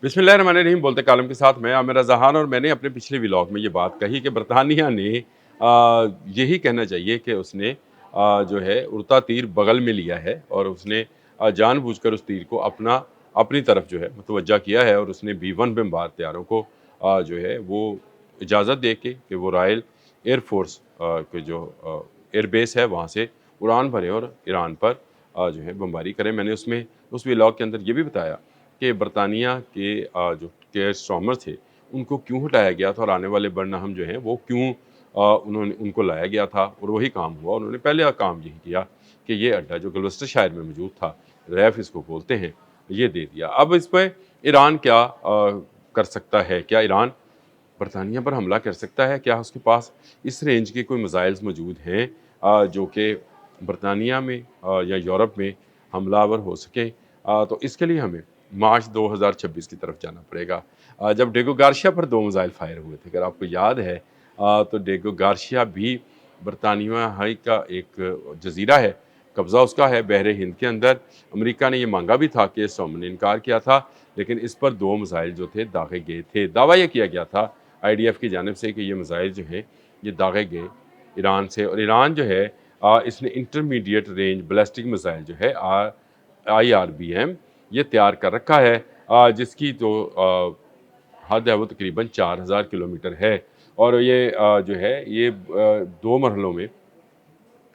बिस्मिल्लाहिर्रहमानिर्रहीम। बोलते कालम के साथ मैं आमिर जहान, और मैंने अपने पिछले व्लॉग में ये बात कही कि बरतानिया ने यही कहना चाहिए कि उसने जो है उड़ता तीर बगल में लिया है, और उसने जानबूझकर उस तीर को अपनी तरफ जो है मुतवज्जा किया है, और उसने B-1 बमबार तैयारों को जो है वो इजाज़त दे के कि वो रॉयल एयरफोर्स के जो एयरबेस है वहाँ से उड़ान भरें और ईरान पर जो है बमबारी करें। मैंने उसमें उस व्लॉग के अंदर ये भी बताया कि बरतानिया के जो केयर स्टॉर्मर थे, उनको क्यों हटाया गया था, और आने वाले बरनाहम जो हैं वो क्यों उन्होंने उनको लाया गया था, और वही काम हुआ। उन्होंने पहले काम यही किया कि ये अड्डा जो गलवस्टरशायर में मौजूद था, रैफ इसको बोलते हैं, ये दे दिया। अब इस पे ईरान क्या कर सकता है? क्या ईरान बरतानिया पर हमला कर सकता है? क्या उसके पास इस रेंज के कोई मिसाइल्स मौजूद हैं जो कि बरतानिया में या यूरोप में हमलावर हो सकें? तो इसके लिए हमें मार्च 2026 की तरफ जाना पड़ेगा, जब डेगो गार्शिया पर 2 मिसाइल फायर हुए थे। अगर आपको याद है तो डेगो गार्शिया भी बरतानिया हाई का एक जज़ीरा है, कब्ज़ा उसका है बहरे हिंद के अंदर। अमेरिका ने ये मांगा भी था कि स्टॉर्मर ने इनकार किया था, लेकिन इस पर 2 मिसाइल जो थे दागे गए थे। दावा ये किया गया था IDF की जानिब से कि ये मिसाइल जो हैं ये दागे गए ईरान से, और ईरान जो है इसने इंटरमीडिएट रेंज बैलिस्टिक मिसाइल जो है IRBM ये तैयार कर रखा है, जिसकी तो हद है वो तकरीबन 4000 किलोमीटर है, और ये जो है ये 2 मरहलों में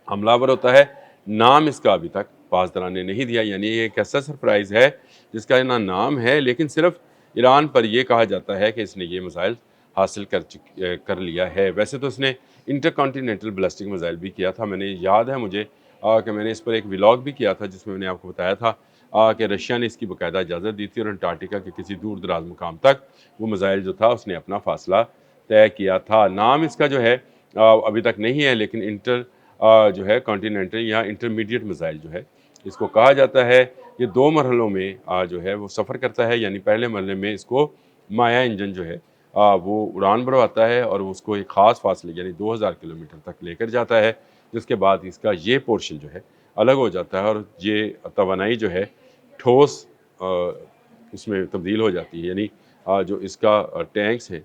हमलावर होता है। नाम इसका अभी तक पासदार ने नहीं दिया, यानी ये एक ऐसा सरप्राइज़ है जिसका ना नाम है, लेकिन सिर्फ ईरान पर यह कहा जाता है कि इसने ये मिसाइल हासिल कर लिया है। वैसे तो इसने इंटरकॉन्टिनेंटल बैलिस्टिक मिसाइल भी किया था। मैंने याद है मुझे कि मैंने इस पर एक व्लॉग भी किया था जिसमें मैंने आपको बताया था कि रशिया ने इसकी बाकायदा इजाज़त दी थी, और अंटार्कटिका के किसी दूर दराज मुकाम तक वो मिसाइल जो था उसने अपना फासला तय किया था। नाम इसका जो है अभी तक नहीं है, लेकिन जो है कॉन्टिनेंटल या इंटरमीडिएट मिसाइल जो है इसको कहा जाता है। ये 2 मरहलों में जो है वो सफ़र करता है, यानी पहले मरहले में इसको माया इंजन जो है वो उड़ान भरवाता है, और उसको एक ख़ास फासले यानी 2000 किलोमीटर तक लेकर जाता है, जिसके बाद इसका ये पोर्शन जो है अलग हो जाता है, और ये तवानाई जो है ठोस उसमें तब्दील हो जाती है, यानी जो इसका टैंक्स हैं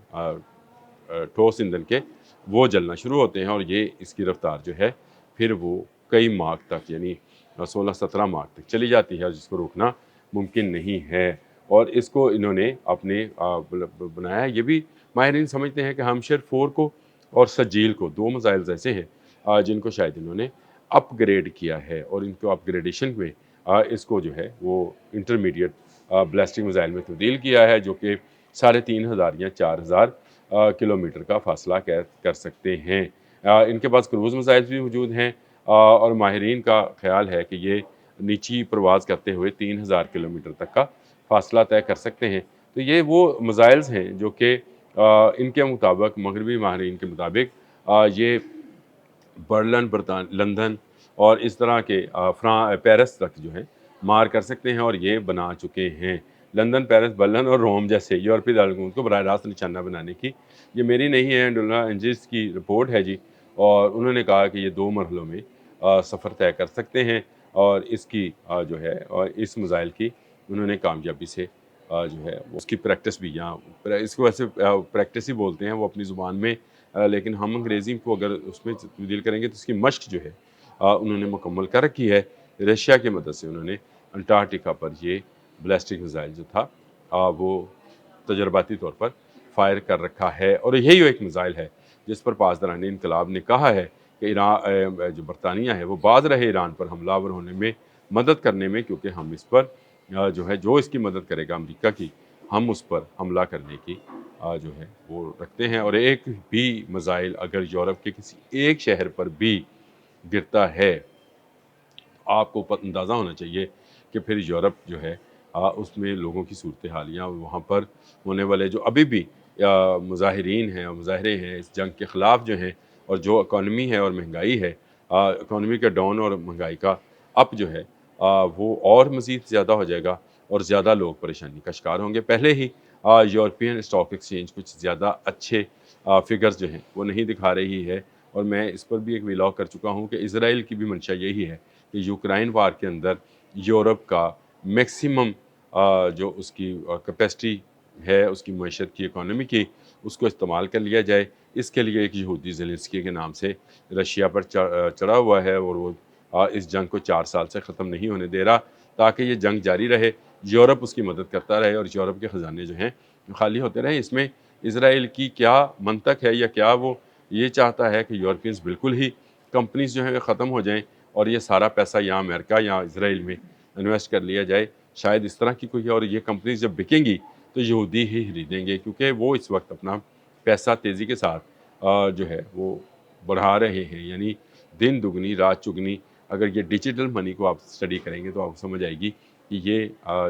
ठोस ईंधन के, वो जलना शुरू होते हैं, और ये इसकी रफ्तार जो है फिर वो कई माह तक यानी 16-17 माह तक चली जाती है, जिसको रोकना मुमकिन नहीं है। और इसको इन्होंने अपने बनाया है। ये भी माहिरीन समझते हैं कि हमशर 4 को और सजील को 2 मिसाइल्स ऐसे हैं जिनको शायद इन्होंने अपग्रेड किया है, और इनको अपग्रेडेशन में इसको जो है वो इंटरमीडिएट बैलिस्टिक मिसाइल में तब्दील किया है, जो कि 3500 या 4000 किलोमीटर का फासला कर सकते हैं। इनके पास क्रूज़ मिसाइल्स भी मौजूद हैं, और माहिरीन का ख़्याल है कि ये नीची परवाज़ करते हुए 3000 किलोमीटर तक का फासला तय कर सकते हैं। तो ये वो मिसाइल्स हैं जो कि इनके मुताबिक, मगरबी माहिरीन के मुताबिक, ये बर्लिन, लंदन और इस तरह के पेरिस तक जो है मार कर सकते हैं, और ये बना चुके हैं। लंदन, पेरिस, बर्लिन और रोम जैसे यूरोपीय दारकूमत को बराह रास्त निशाना बनाने की, ये मेरी नहीं है, डोला एंजिस की रिपोर्ट है जी, और उन्होंने कहा कि ये 2 मरहलों में सफ़र तय कर सकते हैं, और इसकी जो है और इस मिसाइल की उन्होंने कामयाबी से जो है उसकी प्रैक्टिस भी यहाँ इसको वैसे प्रैक्टिस ही बोलते हैं वो अपनी ज़ुबान में, लेकिन हम अंग्रेज़ी को अगर उसमें तब्दील करेंगे तो इसकी मश्क जो है उन्होंने मुकम्मल कर रखी है। रशिया की मदद से उन्होंने अंटार्कटिका पर ये बैलिस्टिक मिसाइल जो था वो तजर्बाती तौर पर फायर कर रखा है, और यही वो एक मिसाइल है जिस पर पासदारान इनकलाब ने कहा है कि जो बरतानिया है वो बाज रहे ईरान पर हमलावर होने में, मदद करने में, क्योंकि हम इस पर जो है जो इसकी मदद करेगा अमेरिका की, हम उस पर हमला करने की जो है वो रखते हैं। और एक भी मिसाइल अगर यूरोप के किसी एक शहर पर भी गिरता है, आपको अंदाज़ा होना चाहिए कि फिर यूरोप जो है उसमें लोगों की सूरत हाल या वहाँ पर होने वाले जो अभी भी मुजाहिरीन हैं और मुजाहरे हैं इस जंग के ख़िलाफ़ जो हैं, और जो इकॉनमी है और महंगाई है, इकॉनमी का डाउन और महंगाई का अप जो है वो और मज़ीद ज़्यादा हो जाएगा, और ज़्यादा लोग परेशानी का शिकार होंगे। पहले ही यूरोपियन स्टॉक एक्सचेंज कुछ ज़्यादा अच्छे फ़िगर्स जो हैं वो नहीं दिखा रही है, और मैं इस पर भी एक व्लॉग कर चुका हूँ कि इज़राइल की भी मंशा यही है कि यूक्रेन वार के अंदर यूरोप का मैक्सिमम जो उसकी कैपेसिटी ہے اس کی معیشت کی، اکانومی کی، اس کو استعمال کر لیا جائے۔ اس کے لیے ایک یہودی زیلنسکی کے نام سے رشیا پر چڑھا ہوا ہے، اور وہ اس جنگ کو 4 سال سے ختم نہیں ہونے دے رہا، تاکہ یہ جنگ جاری رہے، یورپ اس کی مدد کرتا رہے اور یورپ کے خزانے جو ہیں خالی ہوتے رہیں۔ اس میں اسرائیل کی کیا منطق ہے، یا کیا وہ یہ چاہتا ہے کہ یورپینز بالکل ہی کمپنیز جو ہیں ختم ہو جائیں اور یہ سارا پیسہ یا امریکہ یا اسرائیل میں انویسٹ کر لیا جائے؟ شاید اس طرح کی کوئی، اور یہ کمپنیز جب بکیں گی تو یہودی ہی خریدیں گے، کیونکہ وہ اس وقت اپنا پیسہ تیزی کے ساتھ جو ہے وہ بڑھا رہے ہیں، یعنی دن دگنی رات چگنی۔ اگر یہ ڈیجیٹل منی کو آپ اسٹڈی کریں گے تو آپ کو سمجھ آئے گی کہ یہ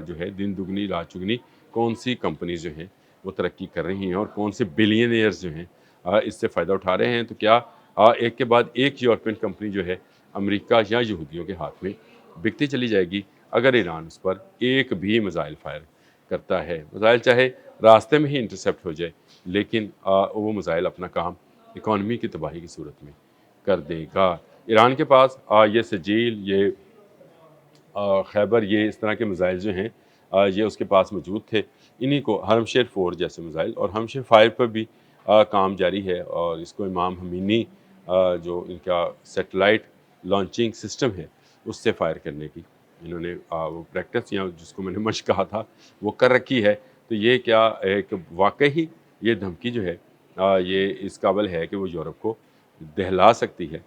جو ہے دن دگنی رات چگنی کون سی کمپنیز جو ہیں وہ ترقی کر رہی ہیں، اور کون سے بلینئرز جو ہیں اس سے فائدہ اٹھا رہے ہیں۔ تو کیا ایک کے بعد ایک یورپین کمپنی جو ہے امریکہ یا یہودیوں کے ہاتھ میں بکتی چلی جائے گی اگر ایران اس پر ایک بھی میزائل فائر کرتا ہے؟ میزائل چاہے راستے میں ہی انٹرسیپٹ ہو جائے، لیکن وہ میزائل اپنا کام اکانومی کی تباہی کی صورت میں کر دے گا۔ ایران کے پاس یہ سجیل، یہ خیبر، یہ اس طرح کے میزائل جو ہیں یہ اس کے پاس موجود تھے۔ انہی کو ہرمشیر 4 جیسے میزائل، اور ہرمشیر 5 پر بھی کام جاری ہے، اور اس کو امام خمینی جو ان کا سیٹلائٹ لانچنگ سسٹم ہے اس سے فائر کرنے کی انہوں نے وہ پریکٹس، یا جس کو میں نے مشق کہا تھا، وہ کر رکھی ہے۔ تو یہ کیا ایک واقعی یہ دھمکی جو ہے یہ اس قابل ہے کہ وہ یورپ کو دہلا سکتی ہے،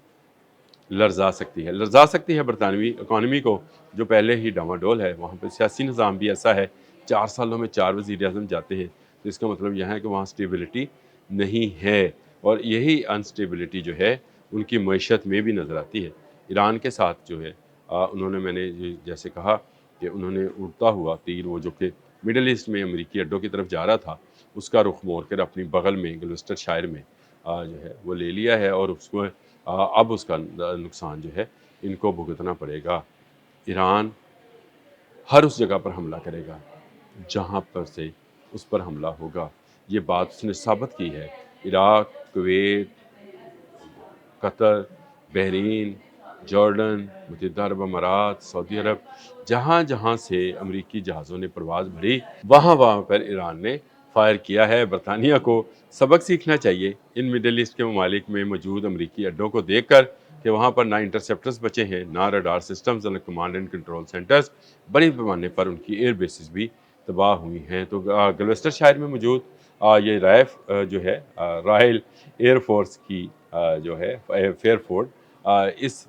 لرزا سکتی ہے برطانوی اکانومی کو، جو پہلے ہی ڈاواڈول ہے۔ وہاں پہ سیاسی نظام بھی ایسا ہے، 4 سالوں میں 4 وزیر اعظم جاتے ہیں، تو اس کا مطلب یہ ہے کہ وہاں اسٹیبلٹی نہیں ہے، اور یہی انسٹیبلٹی جو ہے ان کی معیشت میں بھی نظر آتی ہے۔ ایران کے ساتھ جو ہے انہوں نے، میں نے جیسے کہا کہ انہوں نے اڑتا ہوا تیر، وہ جو کہ مڈل ایسٹ میں امریکی اڈوں کی طرف جا رہا تھا، اس کا رخ موڑ کر اپنی بغل میں گلوسٹر شائر میں جو ہے وہ لے لیا ہے، اور اس کو اب اس کا نقصان جو ہے ان کو بھگتنا پڑے گا۔ ایران ہر اس جگہ پر حملہ کرے گا جہاں پر سے اس پر حملہ ہوگا، یہ بات اس نے ثابت کی ہے۔ عراق، کویت، قطر، بحرین، جارڈن، متحدہ عرب امارات، سعودی عرب، جہاں جہاں سے امریکی جہازوں نے پرواز بھری، وہاں وہاں پر ایران نے فائر کیا ہے۔ برطانیہ کو سبق سیکھنا چاہیے ان مڈل ایسٹ کے ممالک میں موجود امریکی اڈوں کو دیکھ کر، کہ وہاں پر نہ انٹرسیپٹرز بچے ہیں، نہ ریڈار سسٹمز، نہ کمانڈ اینڈ کنٹرول سینٹرز، بڑے پیمانے پر ان کی ایئر بیسز بھی تباہ ہوئی ہیں۔ تو گلوسٹر شائر میں موجود یہ رائف جو ہے رائل ایئر فورس کی جو ہے فیئر فورٹ، اس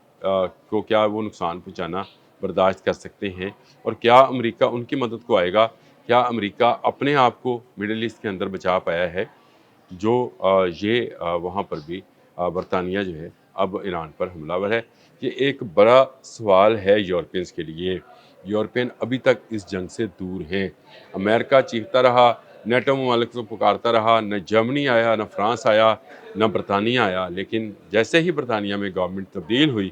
کو کیا وہ نقصان پہنچانا برداشت کر سکتے ہیں؟ اور کیا امریکہ ان کی مدد کو آئے گا؟ کیا امریکہ اپنے آپ کو مڈل ایسٹ کے اندر بچا پایا ہے؟ جو یہ وہاں پر بھی برطانیہ جو ہے اب ایران پر حملہ ور ہے۔ یہ ایک بڑا سوال ہے یورپینز کے لیے۔ یورپین ابھی تک اس جنگ سے دور ہیں۔ امریکہ چیختا رہا، نیٹو ممالک کو پکارتا رہا، نہ جرمنی آیا، نہ فرانس آیا، نہ برطانیہ آیا، لیکن جیسے ہی برطانیہ میں گورنمنٹ تبدیل ہوئی،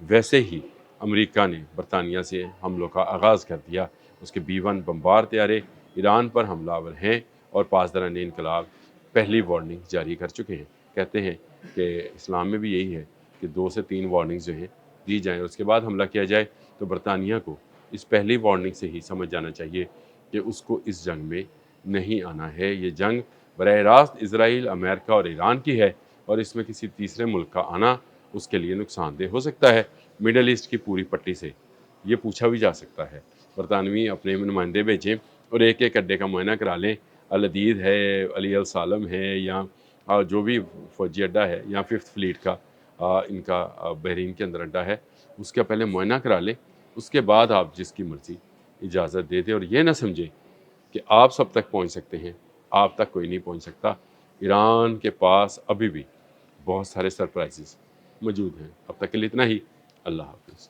ویسے ہی امریکہ نے برطانیہ سے حملوں کا آغاز کر دیا۔ اس کے B-1 بمبار طیارے ایران پر حملہ آور ہیں، اور پاسداران انقلاب پہلی وارننگ جاری کر چکے ہیں۔ کہتے ہیں کہ اسلام میں بھی یہی ہے کہ 2 سے 3 وارننگز جو ہیں دی جائیں، اور اس کے بعد حملہ کیا جائے۔ تو برطانیہ کو اس پہلی وارننگ سے ہی سمجھ جانا چاہیے کہ اس کو اس جنگ میں نہیں آنا ہے۔ یہ جنگ براہ راست اسرائیل، امریکہ اور ایران کی ہے، اور اس میں کسی تیسرے ملک کا آنا اس کے لیے نقصان دہ ہو سکتا ہے۔ مڈل ایسٹ کی پوری پٹی سے یہ پوچھا بھی جا سکتا ہے۔ برطانوی اپنے نمائندے بھیجیں اور ایک ایک اڈے کا معائنہ کرا لیں، العدید ہے، علی السالم ہے، یا جو بھی فوجی اڈہ ہے، یا 5th فلیٹ کا ان کا بحرین کے اندر اڈہ ہے، اس کا پہلے معائنہ کرا لیں، اس کے بعد آپ جس کی مرضی اجازت دے دیں، اور یہ نہ سمجھیں کہ آپ سب تک پہنچ سکتے ہیں۔ آپ تک کوئی نہیں پہنچ سکتا۔ ایران کے پاس ابھی بھی بہت سارے سرپرائزز موجود ہیں۔ اب تک کے لیے اتنا ہی۔ اللہ حافظ۔